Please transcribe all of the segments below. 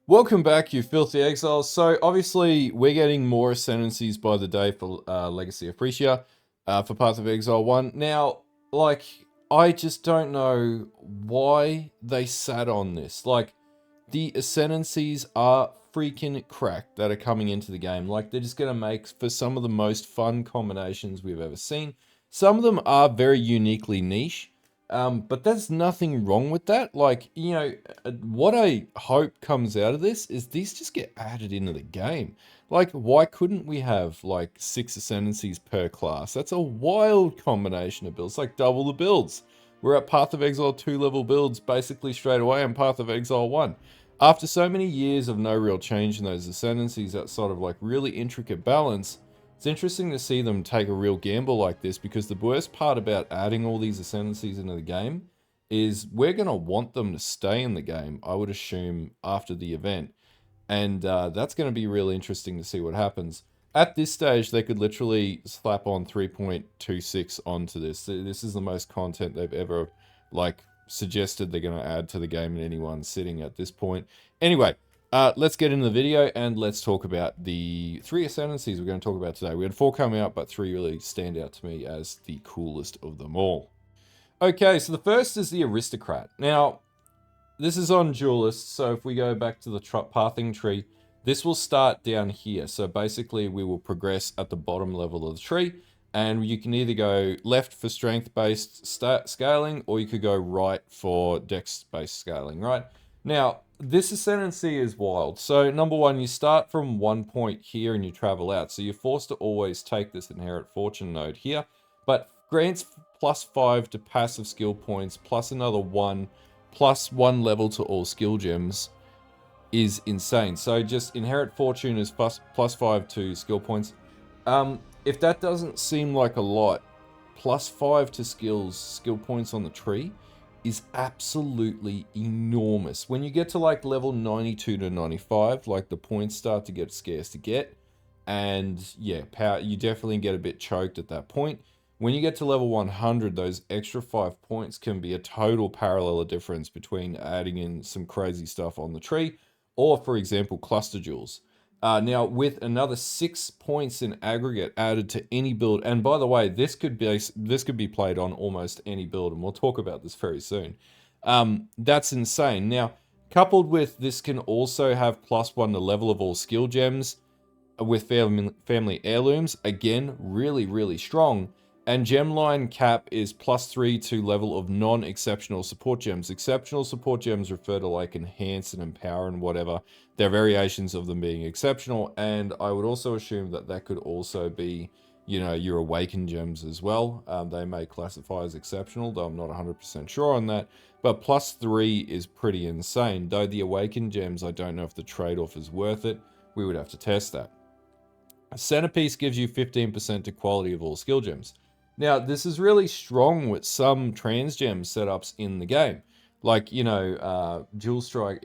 Welcome back, you filthy exiles. So obviously we're getting more ascendancies by the day for Legacy of Phrecia, for Path of Exile 1. Now, like, I just don't know why they sat on this. Like, the ascendancies are freaking cracked that are coming into the game. Like, they're just going to make for some of the most fun combinations we've ever seen. Some of them are very uniquely niche. But there's nothing wrong with that. Like, what I hope comes out of this is these just get added into the game. Like, why couldn't we have like 6 ascendancies per class? That's a wild combination of builds, like double the builds. We're at Path of Exile 2 level builds basically straight away and Path of Exile 1. After so many years of no real change in those ascendancies outside of like really intricate balance, it's interesting to see them take a real gamble like this, because the worst part about adding all these ascendancies into the game is we're going to want them to stay in the game, I would assume, after the event. And that's going to be really interesting to see what happens. At this stage, they could literally slap on 3.26 onto this. This is the most content they've ever, like, suggested they're going to add to the game in any one sitting at this point. Anyway, let's get into the video and let's talk about the 3 ascendancies we're going to talk about today. We had 4 coming out, but 3 really stand out to me as the coolest of them all. Okay, so the first is the Aristocrat. Now, this is on Duelist, so if we go back to the pathing tree, this will start down here. So basically, we will progress at the bottom level of the tree, and you can either go left for strength-based scaling, or you could go right for dex-based scaling, right? Now, this ascendancy is wild. So number one, you start from one point here and you travel out. So you're forced to always take this inherit fortune node here, but grants +5 to passive skill points, plus another 1, plus 1 level to all skill gems is insane. So just inherit fortune is +5 to skill points. If that doesn't seem like a lot, +5 to skill points on the tree is absolutely enormous. When you get to like level 92 to 95, like the points start to get scarce to get, and yeah, power, you definitely get a bit choked at that point. When you get to level 100, those extra 5 points can be a total parallel difference between adding in some crazy stuff on the tree, or for example, cluster jewels. Now, with another 6 points in aggregate added to any build, and by the way, this could be played on almost any build, and we'll talk about this very soon. That's insane. Now, coupled with this, can also have +1 to level of all skill gems with family heirlooms. Again, really, really strong. And gemline cap is +3 to level of non-exceptional support gems. Exceptional support gems refer to like enhance and empower and whatever. They're variations of them being exceptional. And I would also assume that that could also be, your awakened gems as well. They may classify as exceptional, though I'm not 100% sure on that. But +3 is pretty insane. Though the awakened gems, I don't know if the trade-off is worth it. We would have to test that. Centerpiece gives you 15% to quality of all skill gems. Now, this is really strong with some trans gem setups in the game. Like, Dual Strike,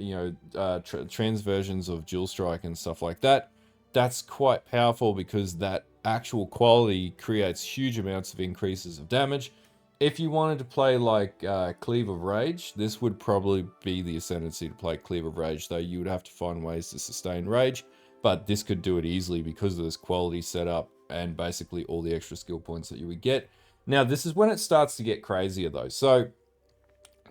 trans versions of Dual Strike and stuff like that. That's quite powerful because that actual quality creates huge amounts of increases of damage. If you wanted to play like Cleave of Rage, this would probably be the ascendancy to play Cleave of Rage, though you would have to find ways to sustain Rage. But this could do it easily because of this quality setup and basically all the extra skill points that you would get. Now, this is when it starts to get crazier, though. So,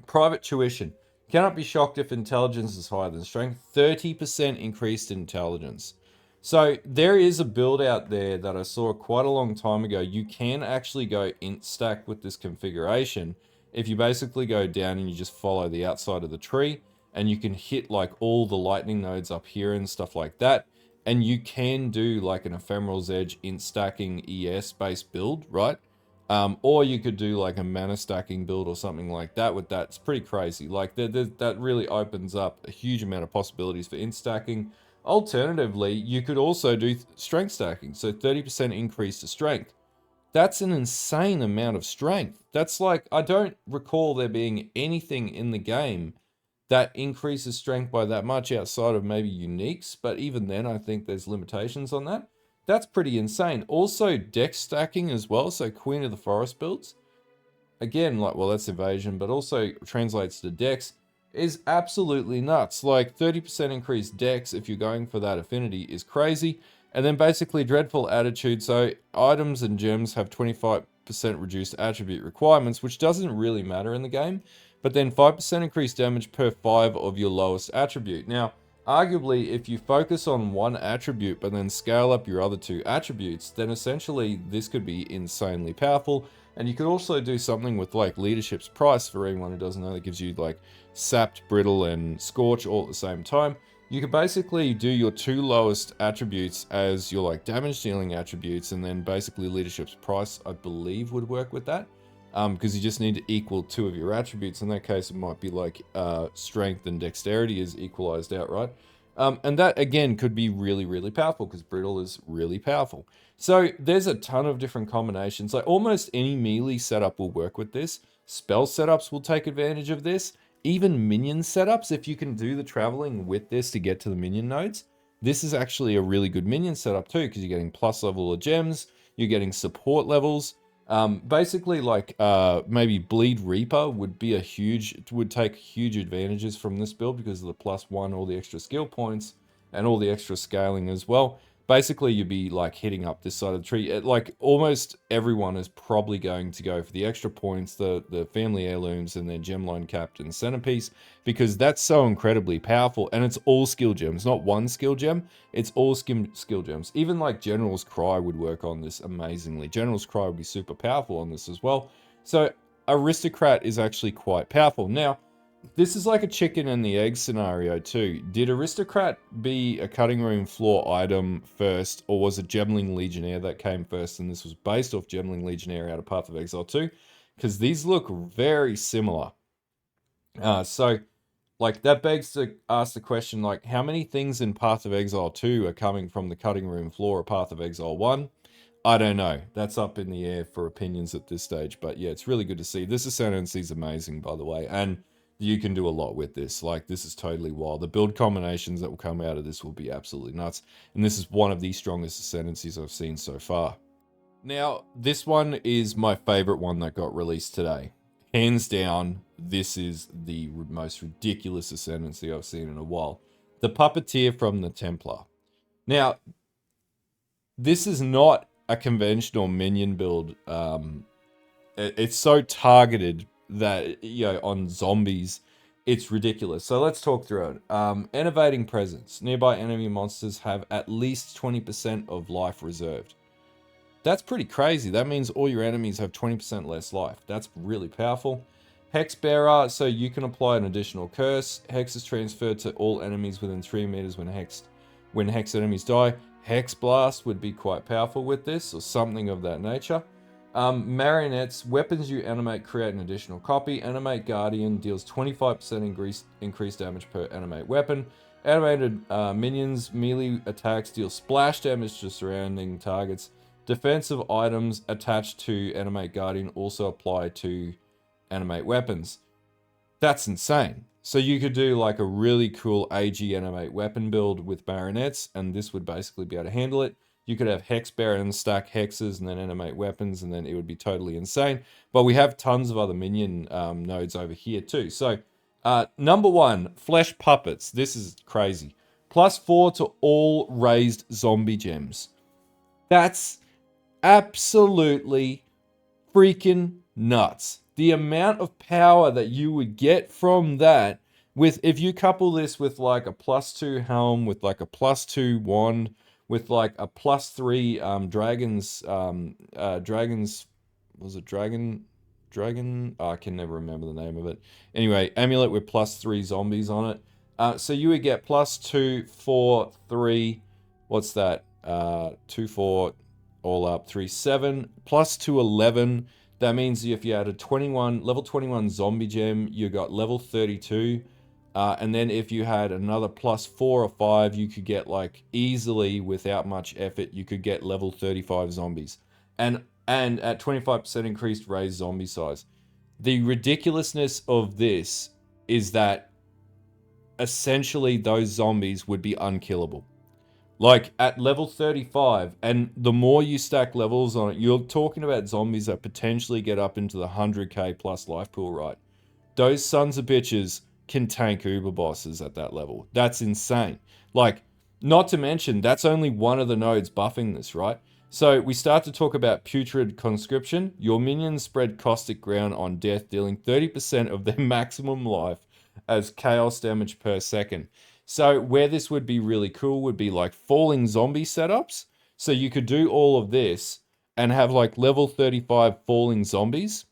private tuition. Cannot be shocked if intelligence is higher than strength. 30% increased intelligence. So, there is a build out there that I saw quite a long time ago. You can actually go int stack with this configuration. If you basically go down and you just follow the outside of the tree, and you can hit like all the lightning nodes up here and stuff like that. And you can do like an Ephemeral's Edge int stacking ES based build, right? Or you could do like a mana stacking build or something like that with that. It's pretty crazy. Like that really opens up a huge amount of possibilities for int stacking. Alternatively, you could also do strength stacking. So 30% increase to strength. That's an insane amount of strength. That's like, I don't recall there being anything in the game that increases strength by that much outside of maybe uniques, but even then I think there's limitations on that. That's pretty insane. Also dex stacking as well, so Queen of the Forest builds. Again, like, well, that's evasion, but also translates to dex. is absolutely nuts. Like 30% increased dex if you're going for that affinity is crazy. And then basically Dreadful Attitude. So items and gems have 25% reduced attribute requirements, which doesn't really matter in the game. But then 5% increased damage per 5 of your lowest attribute. Now, arguably, if you focus on one attribute but then scale up your other two attributes, then essentially this could be insanely powerful. And you could also do something with like Leadership's Price, for anyone who doesn't know, that gives you like Sapped, Brittle, and Scorch all at the same time. You could basically do your two lowest attributes as your like damage dealing attributes, and then basically Leadership's Price, I believe, would work with that. Because you just need to equal two of your attributes. In that case, it might be like Strength and Dexterity is equalized out, right? And that, again, could be really, really powerful because Brittle is really powerful. So there's a ton of different combinations. Like almost any melee setup will work with this. Spell setups will take advantage of this. Even minion setups, if you can do the traveling with this to get to the minion nodes, this is actually a really good minion setup too, because you're getting plus level of gems, you're getting support levels. Basically, like maybe Bleed Reaper would be would take huge advantages from this build because of the +1, all the extra skill points, and all the extra scaling as well. Basically, you'd be like hitting up this side of the tree. Like almost everyone is probably going to go for the extra points, the family heirlooms, and their gemline captain centerpiece, because that's so incredibly powerful. And it's all skill gems, not one skill gem. It's all skill gems. Even like General's Cry would work on this amazingly. General's Cry would be super powerful on this as well. So Aristocrat is actually quite powerful. Now, this is like a chicken and the egg scenario too. Did Aristocrat be a cutting room floor item first, or was it Gemling Legionnaire that came first, and this was based off Gemling Legionnaire out of Path of Exile 2? Because these look very similar. So, like, that begs to ask the question, like, how many things in Path of Exile 2 are coming from the cutting room floor of Path of Exile 1? I don't know. That's up in the air for opinions at this stage. But yeah, it's really good to see. This Ascendancy is amazing, by the way. And you can do a lot with this. Like, this is totally wild. The build combinations that will come out of this will be absolutely nuts. And this is one of the strongest Ascendancies I've seen so far. Now, this one is my favorite one that got released today. Hands down, this is the most ridiculous Ascendancy I've seen in a while. The Puppeteer from the Templar. Now, this is not a conventional minion build. It's so targeted that, you know, on zombies, it's ridiculous. So let's talk through it. Innovating Presence. Nearby enemy monsters have at least 20% of life reserved. That's pretty crazy. That means all your enemies have 20% less life. That's really powerful. Hex Bearer, so you can apply an additional curse. Hex is transferred to all enemies within 3 meters when Hex enemies die. Hex Blast would be quite powerful with this, or something of that nature. Marionettes, weapons you animate create an additional copy. Animate Guardian deals 25% increased damage per animate weapon. Animated minions, melee attacks deal splash damage to surrounding targets. Defensive items attached to Animate Guardian also apply to animate weapons. That's insane. So you could do like a really cool AG animate weapon build with baronets, and this would basically be able to handle it. You could have Hex Baron stack hexes and then animate weapons, and then it would be totally insane. But we have tons of other minion nodes over here too. So number 1, Flesh Puppets. This is crazy. +4 to all raised zombie gems. That's absolutely freaking nuts. The amount of power that you would get from that, with if you couple this with like a +2 helm, with like a +2 wand, with like a +3 dragons, was it dragon? Oh, I can never remember the name of it. Anyway, amulet with +3 zombies on it. So you would get +2, 4, 3. What's that? 2, 4. All up 3, 7 +2, 11. That means if you had a level 21 zombie gem, you got level 32. And then if you had another +4 or 5, you could get like easily, without much effort, you could get level 35 zombies. And at 25% increased raised zombie size. The ridiculousness of this is that essentially those zombies would be unkillable. Like, at level 35, and the more you stack levels on it, you're talking about zombies that potentially get up into the 100k plus life pool, right? Those sons of bitches can tank Uber bosses at that level. That's insane. Like, not to mention, that's only one of the nodes buffing this, right? So we start to talk about Putrid Conscription. Your minions spread caustic ground on death, dealing 30% of their maximum life as chaos damage per second. So where this would be really cool would be like falling zombie setups. So you could do all of this and have like level 35 falling zombies.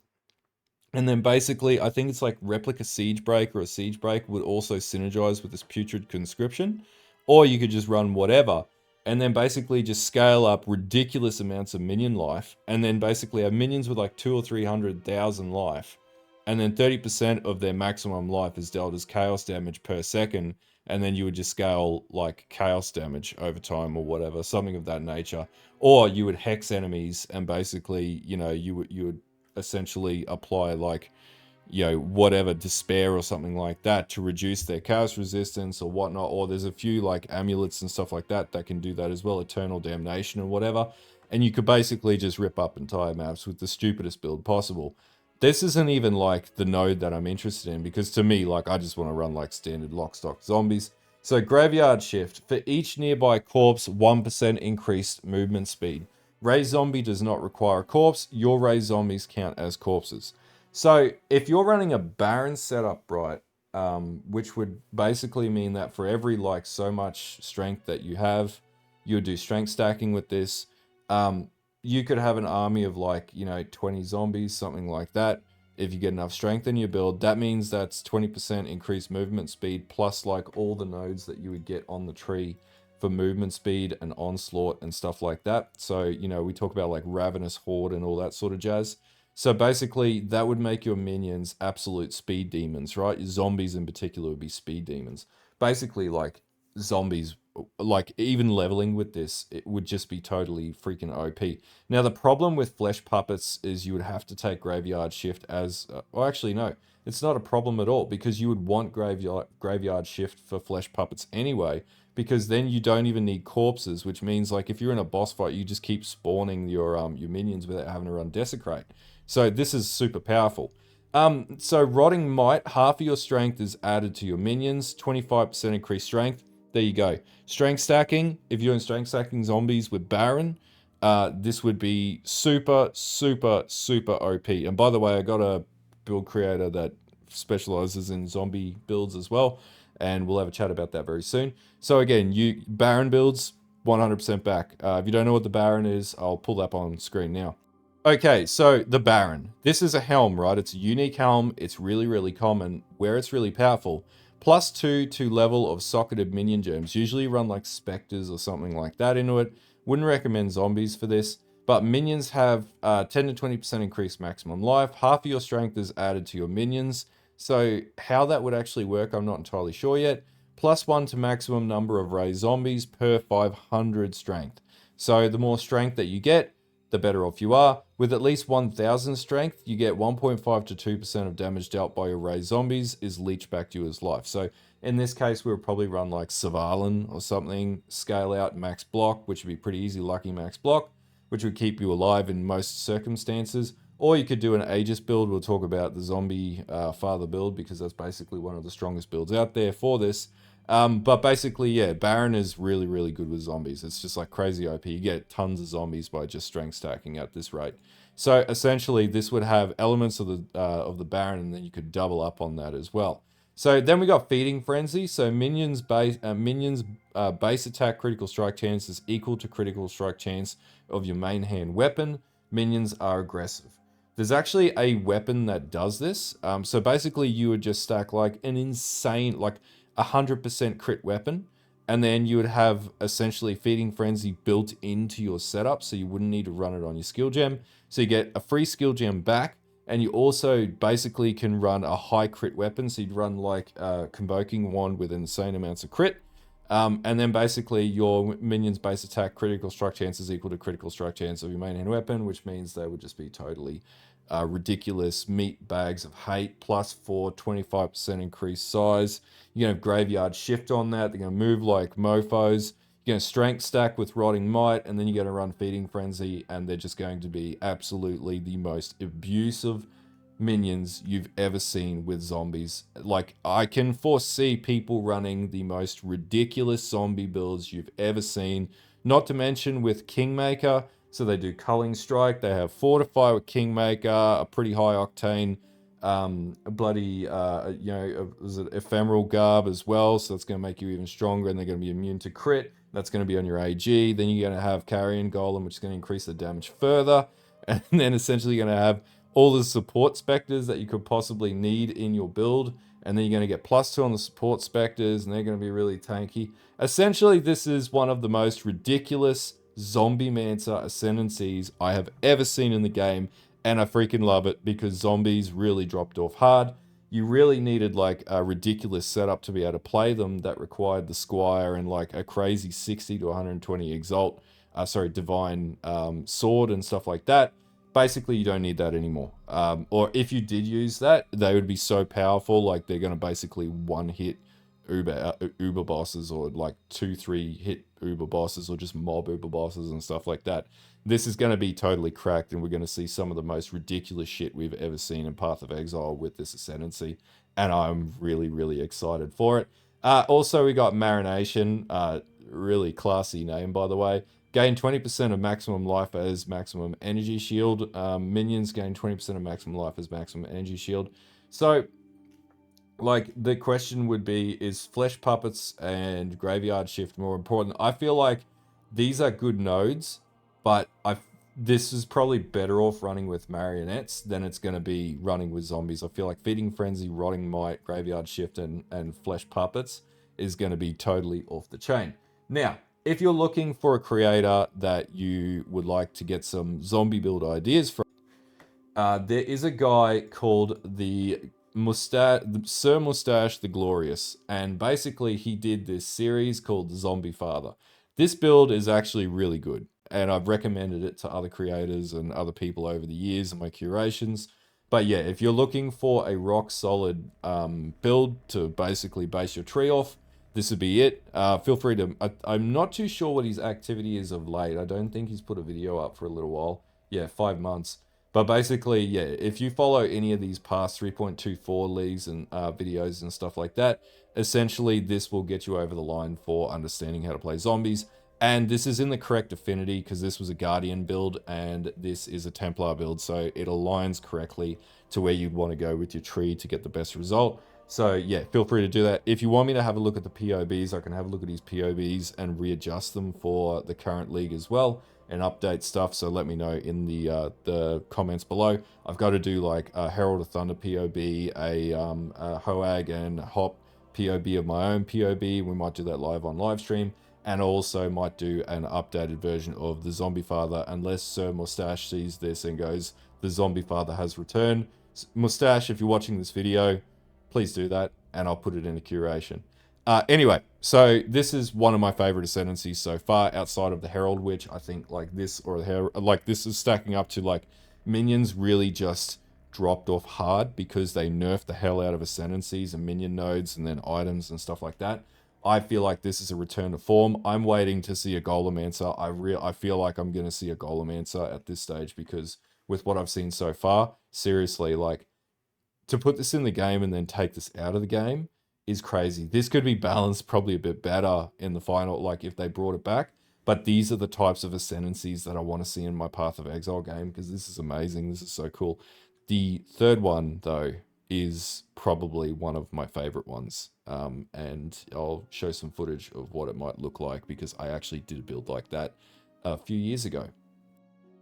And then basically, I think it's like Replica Siege Break or a Siege Break would also synergize with this Putrid Conscription. Or you could just run whatever. And then basically just scale up ridiculous amounts of minion life. And then basically have minions with like 200,000 or 300,000 life. And then 30% of their maximum life is dealt as chaos damage per second. And then you would just scale like chaos damage over time or whatever, something of that nature. Or you would hex enemies and basically, you know, you would essentially apply like, you know, whatever despair or something like that to reduce their chaos resistance or whatnot. Or there's a few like amulets and stuff like that that can do that as well, eternal damnation and whatever. And you could basically just rip up entire maps with the stupidest build possible. This isn't even like the node that I'm interested in, because to me, like, I just want to run like standard lock stock zombies. So Graveyard Shift. For each nearby corpse, 1% increased movement speed. Raised Zombie does not require a corpse. Your raised zombies count as corpses. So if you're running a Baron setup, right, which would basically mean that for every like so much strength that you have, you would do strength stacking with this. You could have an army of like, you know, 20 zombies, something like that. If you get enough strength in your build, that means that's 20% increased movement speed plus like all the nodes that you would get on the tree for movement speed and onslaught and stuff like that. So, you know, we talk about like Ravenous Horde and all that sort of jazz. So basically, that would make your minions absolute speed demons, right? Your zombies in particular would be speed demons. Basically, like, zombies, like, even leveling with this, it would just be totally freaking OP. Now, the problem with Flesh Puppets is you would have to take Graveyard Shift as... well, actually, no. It's not a problem at all, because you would want Graveyard Shift for Flesh Puppets anyway, because then you don't even need corpses, which means, like, if you're in a boss fight, you just keep spawning your minions without having to run Desecrate. So this is super powerful. So Rotting Might, half of your strength is added to your minions, 25% increased strength. There you go. Strength stacking, if you're doing strength stacking zombies with Baron, this would be super, super, super OP. And by the way, I got a build creator that specializes in zombie builds as well, and we'll have a chat about that very soon. So again, you Baron builds, 100% back. If you don't know what the Baron is, I'll pull that up on screen now. Okay, so the Baron. This is a helm, right? It's a unique helm. It's really, really common. Where it's really powerful. +2 to level of socketed minion gems. Usually run like specters or something like that into it. Wouldn't recommend zombies for this. But minions have 10 to 20% increased maximum life. Half of your strength is added to your minions. So how that would actually work, I'm not entirely sure yet. +1 to maximum number of raised zombies per 500 strength. So the more strength that you get, the better off you are. With at least 1000 strength, you get 1.5 to 2% of damage dealt by your raised zombies is leached back to you as life. So in this case, we would probably run like Savalin or something, scale out max block, which would be pretty easy, lucky max block, which would keep you alive in most circumstances. Or you could do an Aegis build. We'll talk about the zombie father build, because that's basically one of the strongest builds out there for this. But basically, yeah, Baron is really, really good with zombies. It's just like crazy OP. You get tons of zombies by just strength stacking at this rate. So essentially, this would have elements of the Baron, and then you could double up on that as well. So then we got Feeding Frenzy. So minions base attack critical strike chance is equal to critical strike chance of your main hand weapon. Minions are aggressive. There's actually a weapon that does this. So basically, you would just stack like an insane, like 100% crit weapon, and then you would have essentially Feeding Frenzy built into your setup, so you wouldn't need to run it on your skill gem. So you get a free skill gem back, and you also basically can run a high crit weapon, so you'd run like a Convoking Wand with insane amounts of crit. And then basically your minions base attack critical strike chance is equal to critical strike chance of your main hand weapon, which means they would just be totally ridiculous meat bags of hate. +4, 25% increased size. You're going to have Graveyard Shift on that. They're going to move like mofos. You're going to Strength Stack with Rotting Might, and then you're going to run Feeding Frenzy, and they're just going to be absolutely the most abusive minions you've ever seen with zombies. Like, I can foresee people running the most ridiculous zombie builds you've ever seen. Not to mention with Kingmaker, so they do Culling Strike, they have Fortify with Kingmaker, a pretty high octane, a bloody, was it Ephemeral Garb as well, so that's going to make you even stronger, and they're going to be immune to crit. That's going to be on your AG. Then you're going to have Carrion Golem, which is going to increase the damage further, and then essentially you're going to have all the support specters that you could possibly need in your build, and then you're going to get +2 on the support specters, and they're going to be really tanky. Essentially, this is one of the most ridiculous Zombie Mancer Ascendancies I have ever seen in the game, and I freaking love it because zombies really dropped off hard. You really needed like a ridiculous setup to be able to play them that required the Squire and like a crazy 60 to 120 Exalt, Divine Sword and stuff like that. Basically, you don't need that anymore. Or if you did use that, they would be so powerful, like they're going to basically one-hit Uber bosses, or like 2-3 hit Uber bosses, or just mob Uber bosses and stuff like that. This is going to be totally cracked, and we're going to see some of the most ridiculous shit we've ever seen in Path of Exile with this Ascendancy, and I'm really, really excited for it. Also, we got Marination, really classy name, by the way. Gain 20% of maximum life as maximum energy shield. Minions gain 20% of maximum life as maximum energy shield. So, like, the question would be, is Flesh Puppets and Graveyard Shift more important? I feel like these are good nodes, but this is probably better off running with Marionettes than it's going to be running with zombies. I feel like Feeding Frenzy, Rotting Might, Graveyard Shift, and Flesh Puppets is going to be totally off the chain. Now, if you're looking for a creator that you would like to get some zombie build ideas from, there is a guy called Sir Mustache the Glorious, and basically he did this series called Zombie Father. This build is actually really good, and I've recommended it to other creators and other people over the years in my curations. But yeah, if you're looking for a rock solid build to basically base your tree off, this would be it. Feel free to... I'm not too sure what his activity is of late. I don't think he's put a video up for a little while. Yeah, 5 months. But basically, yeah, if you follow any of these past 3.24 leagues and videos and stuff like that, essentially this will get you over the line for understanding how to play zombies. And this is in the correct affinity because this was a Guardian build and this is a Templar build. So it aligns correctly to where you'd want to go with your tree to get the best result. So yeah, feel free to do that. If you want me to have a look at the POBs, I can have a look at these POBs and readjust them for the current league as well and update stuff. So let me know in the comments below. I've got to do like a Herald of Thunder POB, a Hoag and Hop POB of my own POB. We might do that live on live stream. And also might do an updated version of the Zombie Father, unless Sir Mustache sees this and goes, the Zombie Father has returned. Mustache, if you're watching this video, please do that, and I'll put it in a curation. Anyway, so this is one of my favorite Ascendancies so far, outside of the Herald, which I think like this or the Herald, like this is stacking up to like minions really just dropped off hard because they nerfed the hell out of Ascendancies and minion nodes and then items and stuff like that. I feel like this is a return to form. I'm waiting to see a Golemancer. I feel like I'm going to see a Golemancer at this stage because with what I've seen so far, seriously, like, to put this in the game and then take this out of the game is crazy. This could be balanced probably a bit better in the final, like if they brought it back. But these are the types of Ascendancies that I want to see in my Path of Exile game because this is amazing. This is so cool. The third one, though, is probably one of my favorite ones. And I'll show some footage of what it might look like because I actually did a build like that a few years ago.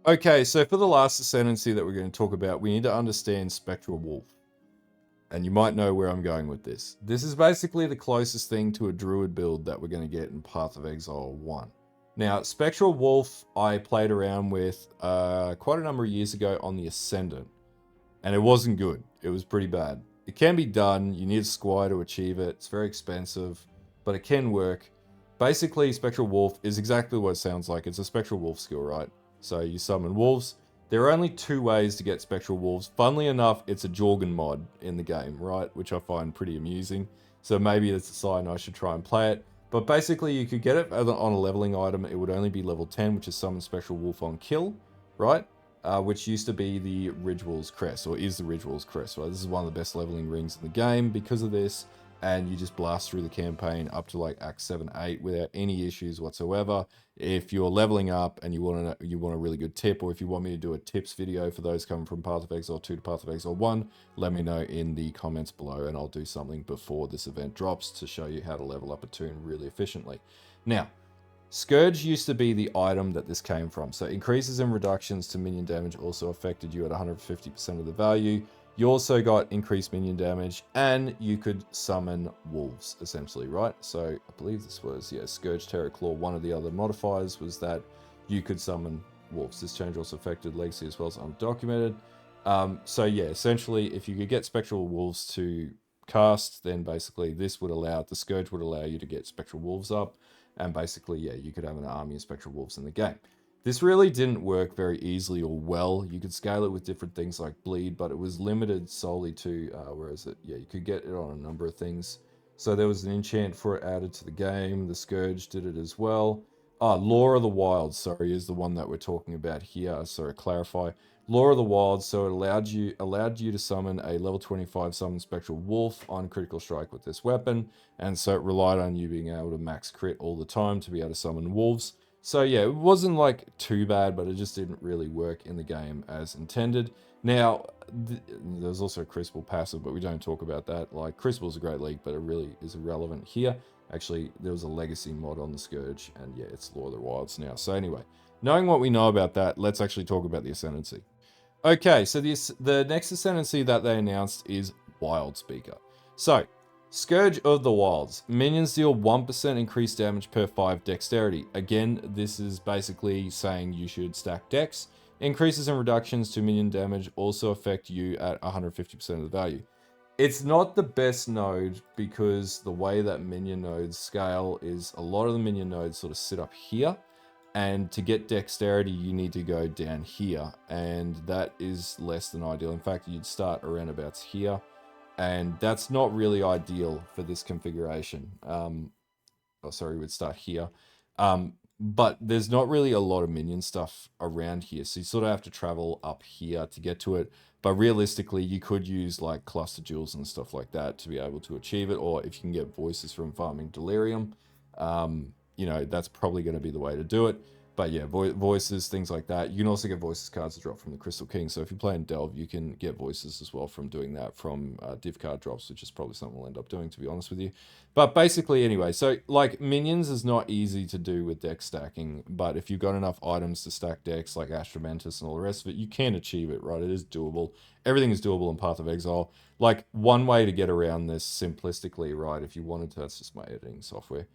Okay, so for the last Ascendancy that we're going to talk about, we need to understand Spectral Wolf. And you might know where I'm going with this. This is basically the closest thing to a Druid build that we're going to get in Path of Exile 1. Now, Spectral Wolf I played around with quite a number of years ago on the Ascendant. And it wasn't good. It was pretty bad. It can be done. You need a Squire to achieve it. It's very expensive, but it can work. Basically, Spectral Wolf is exactly what it sounds like. It's a Spectral Wolf skill, right? So you summon wolves. There are only 2 ways to get Spectral Wolves. Funnily enough, it's a Jorgen mod in the game, right? Which I find pretty amusing. So maybe it's a sign I should try and play it. But basically, you could get it on a leveling item. It would only be level 10, which is summon Spectral Wolf on kill, right? which used to be the Ridgewall's Crest, or is the Ridgewall's Crest. Right? This is one of the best leveling rings in the game because of this, and you just blast through the campaign up to like Act 7, 8 without any issues whatsoever. If you're leveling up and you want a really good tip, or if you want me to do a tips video for those coming from Path of Exile 2 to Path of Exile 1, let me know in the comments below, and I'll do something before this event drops to show you how to level up a toon really efficiently. Now, Scourge used to be the item that this came from. So increases and reductions to minion damage also affected you at 150% of the value. You also got increased minion damage, and you could summon wolves, essentially, right? So I believe this was, yeah, Scourge, Terror Claw. One of the other modifiers was that you could summon wolves. This change also affected Legacy as well as undocumented. So yeah, essentially, if you could get Spectral Wolves to cast, then basically this would allow, the Scourge would allow you to get Spectral Wolves up. And basically, yeah, you could have an army of Spectral Wolves in the game. This really didn't work very easily or well. You could scale it with different things like bleed, but it was limited solely to, where is it? Yeah, you could get it on a number of things. So there was an enchant for it added to the game. The Scourge did it as well. Law of the Wild, sorry, is the one that we're talking about here. Sorry, clarify. Law of the Wild, so it allowed you to summon a level 25 summon Spectral Wolf on critical strike with this weapon, and so it relied on you being able to max crit all the time to be able to summon wolves. So yeah, it wasn't like too bad, but it just didn't really work in the game as intended. Now, there's also a Crucible passive, but we don't talk about that. Like, Crucible is a great league, but it really is irrelevant here. Actually, there was a legacy mod on the Scourge, and yeah, it's Law of the Wilds now. So anyway, knowing what we know about that, let's actually talk about the Ascendancy. Okay, so the next Ascendancy that they announced is Wildspeaker. So, Scourge of the Wilds. Minions deal 1% increased damage per 5 dexterity. Again, this is basically saying you should stack dex. Increases and reductions to minion damage also affect you at 150% of the value. It's not the best node because the way that minion nodes scale is a lot of the minion nodes sort of sit up here. And to get dexterity, you need to go down here. And that is less than ideal. In fact, you'd start around about here. And that's not really ideal for this configuration. We'd start here. But there's not really a lot of minion stuff around here. So you sort of have to travel up here to get to it. But realistically, you could use like cluster jewels and stuff like that to be able to achieve it. Or if you can get voices from farming delirium, you know, that's probably going to be the way to do it. But yeah, voices, things like that. You can also get voices cards to drop from the Crystal King. So if you play in Delve, you can get voices as well from doing that from div card drops, which is probably something we'll end up doing, to be honest with you. But basically, anyway, so like minions is not easy to do with dex stacking. But if you've got enough items to stack decks like Astromantis and all the rest of it, you can achieve it, right? It is doable. Everything is doable in Path of Exile. Like, one way to get around this simplistically, right, if you wanted to, that's just my editing software.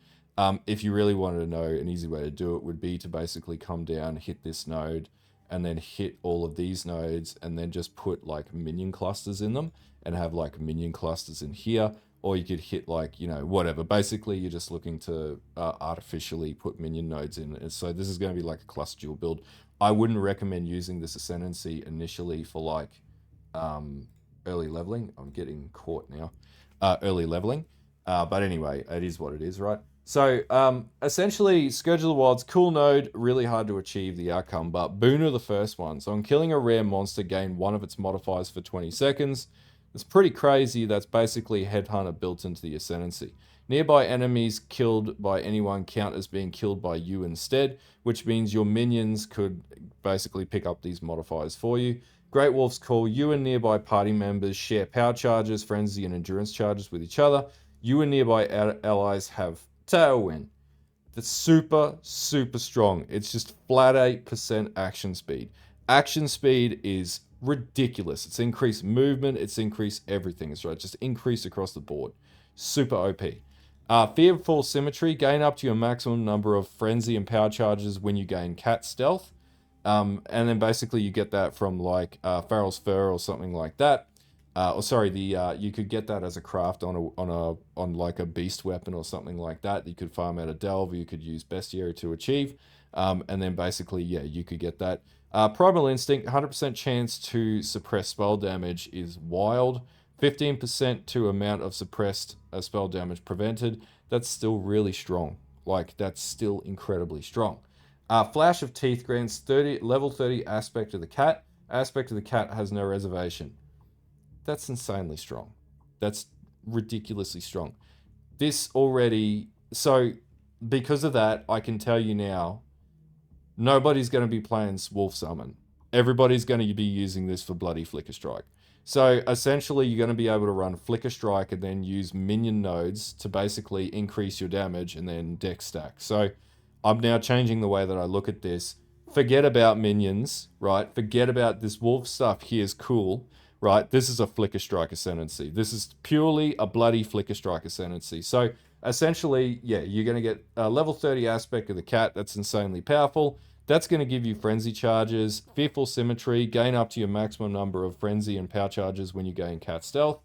If you really wanted to know, an easy way to do it would be to basically come down, hit this node, and then hit all of these nodes, and then just put like minion clusters in them, and have like minion clusters in here, or you could hit like, you know, whatever. Basically, you're just looking to artificially put minion nodes in. And so this is going to be like a cluster dual build. I wouldn't recommend using this Ascendancy initially for like early leveling. I'm getting caught now. Early leveling. But anyway, it is what it is, right? So, essentially, Scourge of the Wilds, cool node, really hard to achieve the outcome, but boon of the first one. So on killing a rare monster, gain one of its modifiers for 20 seconds. It's pretty crazy. That's basically Headhunter built into the Ascendancy. Nearby enemies killed by anyone count as being killed by you instead, which means your minions could basically pick up these modifiers for you. Great Wolf's Call, you and nearby party members share power charges, frenzy, and endurance charges with each other. You and nearby allies have Tailwind. That's super, super strong. It's just flat 8% action speed. Action speed is ridiculous. It's increased movement, it's increased everything. It's right, just increased across the board. Super OP. Fearful Symmetry, gain up to your maximum number of frenzy and power charges when you gain cat stealth. And then basically you get that from like Farrell's Fur or something like that. You could get that as a craft on like a beast weapon or something like that. You could farm out a delve, or you could use bestiary to achieve. And then basically, yeah, you could get that. Primal Instinct, 100% chance to suppress spell damage is wild. 15% to amount of suppressed spell damage prevented. That's still really strong. Like, that's still incredibly strong. Flash of Teeth grants level 30 aspect of the cat. Aspect of the cat has no reservation. That's insanely strong. That's ridiculously strong. This already... So, because of that, I can tell you now, nobody's going to be playing Wolf Summon. Everybody's going to be using this for bloody Flicker Strike. So essentially, you're going to be able to run Flicker Strike and then use minion nodes to basically increase your damage and then deck stack. So I'm now changing the way that I look at this. Forget about minions, right? Forget about this wolf stuff here is cool, right? This is a Flicker Strike Ascendancy. This is purely a bloody Flicker Strike Ascendancy. So essentially, yeah, you're going to get a level 30 aspect of the cat. That's insanely powerful. That's going to give you frenzy charges, fearful symmetry, gain up to your maximum number of frenzy and power charges when you gain cat stealth.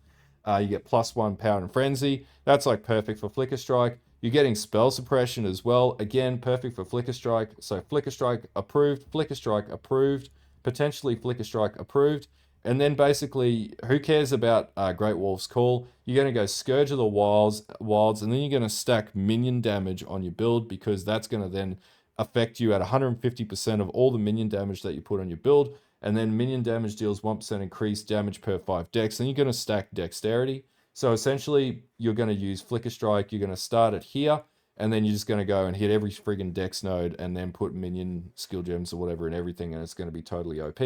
You get +1 power and frenzy. That's like perfect for Flicker Strike. You're getting spell suppression as well. Again, perfect for Flicker Strike. So Flicker Strike approved, Flicker Strike approved, potentially Flicker Strike approved. And then basically, who cares about Great Wolf's Call? You're going to go Scourge of the Wilds, and then you're going to stack minion damage on your build, because that's going to then affect you at 150% of all the minion damage that you put on your build. And then minion damage deals 1% increased damage per 5 dex. Then you're going to stack dexterity. So essentially, you're going to use Flicker Strike. You're going to start it here, and then you're just going to go and hit every friggin' dex node and then put minion skill gems or whatever and everything, and it's going to be totally OP.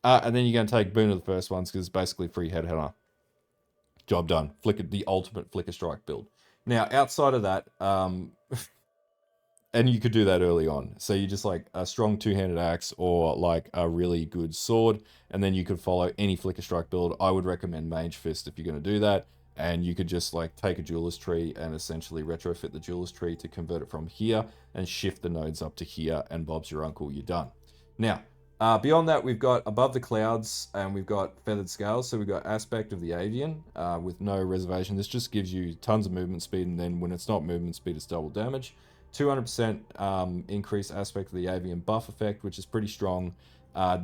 And then you're going to take Boon of the First Ones, because it's basically free headhunter. Job done. The ultimate Flicker Strike build. Now, outside of that, and you could do that early on. So you just like a strong two-handed axe or like a really good sword, and then you could follow any Flicker Strike build. I would recommend Mage Fist if you're going to do that. And you could just like take a Jeweler's Tree and essentially retrofit the Jeweler's Tree to convert it from here and shift the nodes up to here, and Bob's your uncle, you're done. Now, beyond that, we've got Above the Clouds, and we've got Feathered Scales. So we've got Aspect of the Avian with no reservation. This just gives you tons of movement speed, and then when it's not movement speed, it's double damage. 200% increased Aspect of the Avian buff effect, which is pretty strong.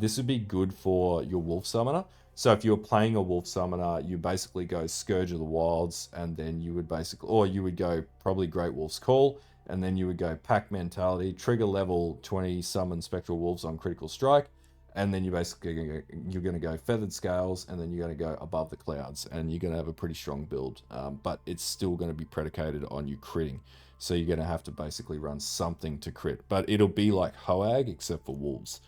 This would be good for your Wolf Summoner. So if you're playing a Wolf Summoner, you basically go Scourge of the Wilds, and then you would basically, or you would go probably Great Wolf's Call, and then you would go Pack Mentality, trigger level 20, summon Spectral Wolves on critical strike, and then you're going to go Feathered Scales, and then you're going to go Above the Clouds, and you're going to have a pretty strong build, but it's still going to be predicated on you critting. So you're going to have to basically run something to crit, but it'll be like Hoag except for Wolves.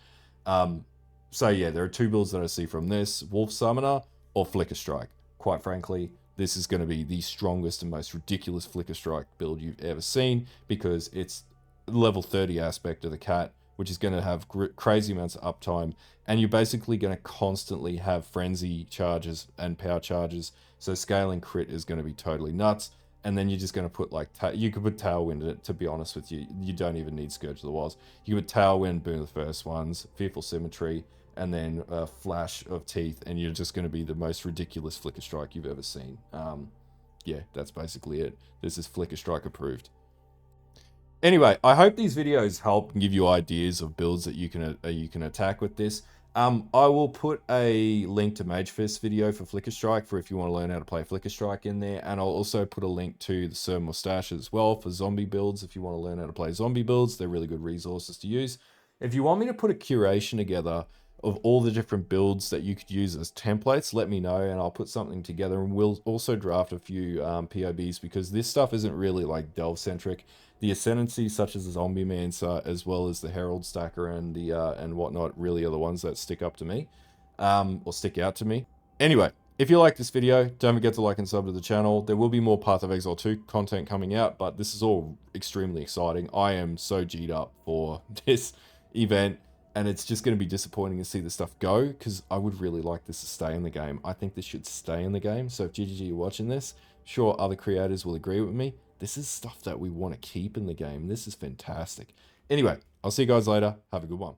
So yeah, there are two builds that I see from this: Wolf Summoner or Flicker Strike. Quite frankly, this is going to be the strongest and most ridiculous Flicker Strike build you've ever seen, because it's level 30 aspect of the cat, which is going to have crazy amounts of uptime, and you're basically going to constantly have frenzy charges and power charges, so scaling crit is going to be totally nuts. And then you're just going to put like, you could put Tailwind in it, to be honest with you. You don't even need Scourge of the Wilds. You could put Tailwind, Boon of the First Ones, Fearful Symmetry, and then a Flash of Teeth, and you're just going to be the most ridiculous Flicker Strike you've ever seen. Yeah, that's basically it. This is Flicker Strike approved. Anyway, I hope these videos help and give you ideas of builds that you can attack with this. I will put a link to Mage Fist video for Flicker Strike for if you want to learn how to play Flicker Strike in there, and I'll also put a link to the Sir Mustache as well for zombie builds if you want to learn how to play zombie builds. They're really good resources to use. If you want me to put a curation together of all the different builds that you could use as templates, let me know, and I'll put something together, and we'll also draft a few POBs, because this stuff isn't really like delve centric. The Ascendancies such as the Zombie Mancer, as well as the Herald Stacker and the and whatnot, really are the ones that stick up to me, or stick out to me. Anyway, if you like this video, don't forget to like and sub to the channel. There will be more Path of Exile 2 content coming out, but this is all extremely exciting. I am so G'd up for this event, and it's just going to be disappointing to see the stuff go, because I would really like this to stay in the game. I think this should stay in the game. So if GGG are watching this, sure, other creators will agree with me. This is stuff that we want to keep in the game. This is fantastic. Anyway, I'll see you guys later. Have a good one.